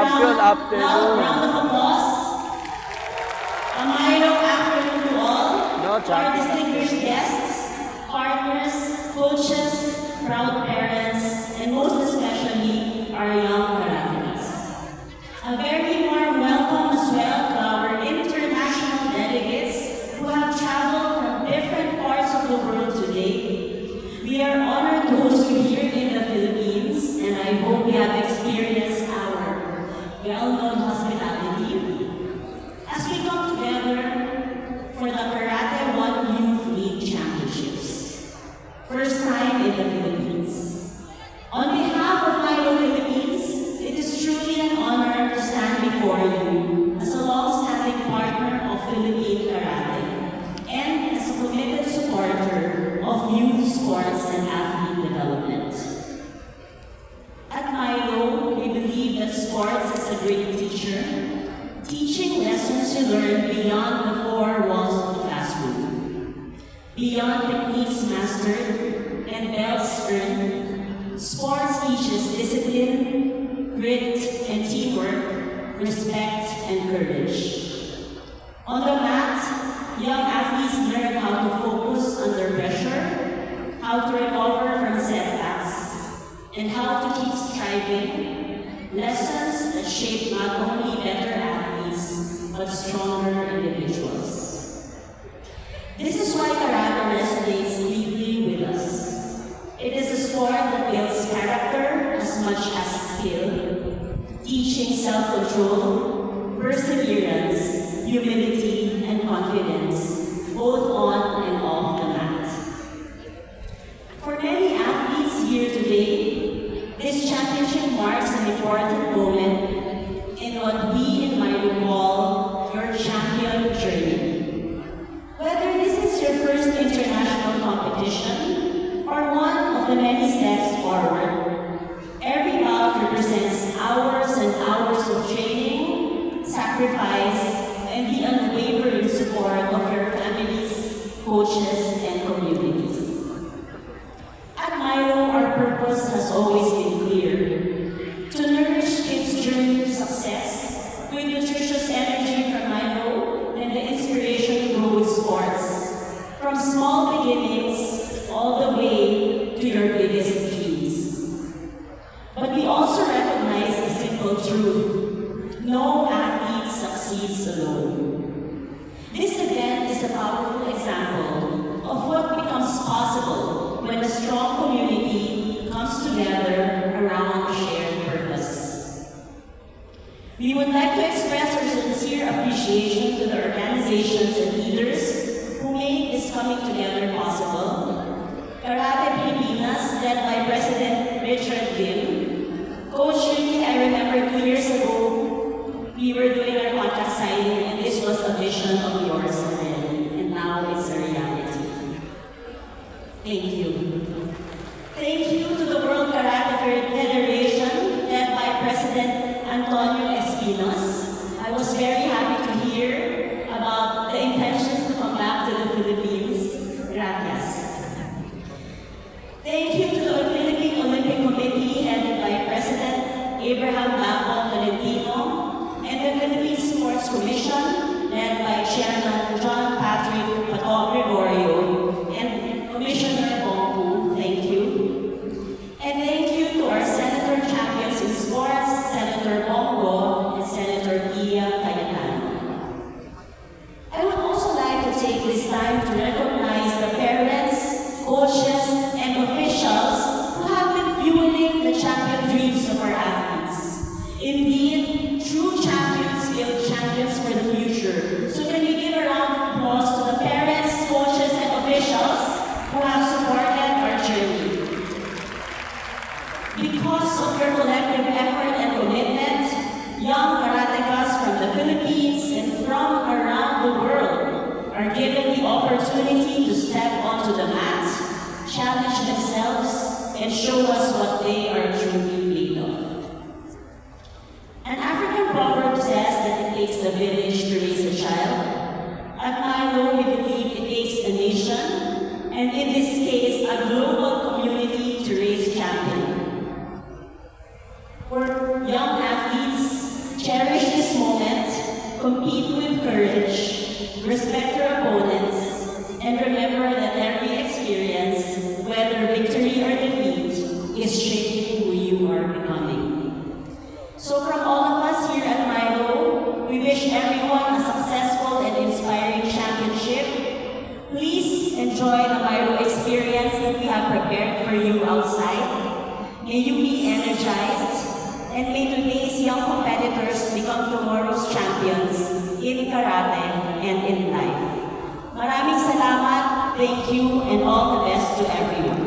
champion Loud afternoon. round of applause. A Milo afternoon to all. No, Our champion distinguished guests, partners, coaches, proud parents, and most especially our young Karatekas. A very warm welcome as well to our international delegates who have traveled from different parts of the world today. We are honored to host you here in the Philippines, and I hope you have experienced our well-known hospitality as we come together for the Karate One Youth League Championships. First time in the Philippines. On behalf of Milo Philippines, it is truly an honor to stand before you as a long-standing partner of Philippine Karate and as a committed supporter of youth sports and athlete development. At Milo, we believe that sports is a great teacher, teaching lessons you learn beyond the four walls of the classroom. Beyond techniques mastered and belts earned, sports teaches discipline, grit and teamwork, respect and courage. On the mat, young athletes learn how to focus under pressure, how to recover from setbacks, and how to keep striving, lessons that shape not only better athletes, but stronger individuals. This is why karate resonates deeply with us. It is a sport that builds character as much as skill, teaching self-control, perseverance, humility, and confidence, both on and off the mat. For many athletes here today, this championship marks an important moment in what we in Milo call your champion journey. Whether this is your first international competition or one of the many steps forward, every bout represents hours and hours of training, sacrifice, and the unwavering support of your families, coaches, and communities. At Milo, our purpose has always been clear: to nourish kids' journey to success with nutritious energy from Milo and the inspiration to grow with sports, from small beginnings all the way to your biggest dreams. But we also recognize a simple truth: no athlete succeeds alone. This event is a powerful example of what becomes possible when a strong community comes together around a shared purpose. We would like to express our sincere appreciation to the organizations and leaders who made this coming together possible. Karate Pilipinas, led by President Richard Lim. Coach Ricky, I remember 2 years ago, we were doing our contract signing and this was a vision of yours already, and now it's a reality. Thank you. Thank you to the World Karate Federation, led by President Antonio Espinos. I was very happy to hear about the intentions to come back to the Philippines. Gracias. Thank you to the Philippine Olympic Committee, headed by President Abraham Bacon Tolentino, and the Philippine Sports Commission, led by Chairman John Patrick Pato Gregorio, and Commissioner Bongku. Thank you. And thank you to our Senator Champions in Sports, Senator Bongo and Senator Gia Cayetano. I would also like to take this time to recognize the parents, coaches, and officials who have been fueling the champion dreams of our athletes. Indeed, true champions build champions for the future. So can we give a round of applause to the parents, coaches, and officials who have supported our journey. Because of your collective effort and commitment, young karatekas from the Philippines and from around the world are given the opportunity to step onto the mat, challenge themselves, and show us what they are truly made of. An African proverb says that it takes a village to raise a child. At Milo, we believe it takes a nation, and in this case, a global community to raise champions. For young athletes, compete with courage, respect your opponents, and remember that every experience, whether victory or defeat, is shaping who you are becoming. So from all of us here at Milo, we wish everyone a successful and inspiring championship. Please enjoy the Milo experience that we have prepared for you outside. May you be energized, and may today's young competitors become tomorrow's champions in karate and in life. Maraming salamat, thank you, and all the best to everyone.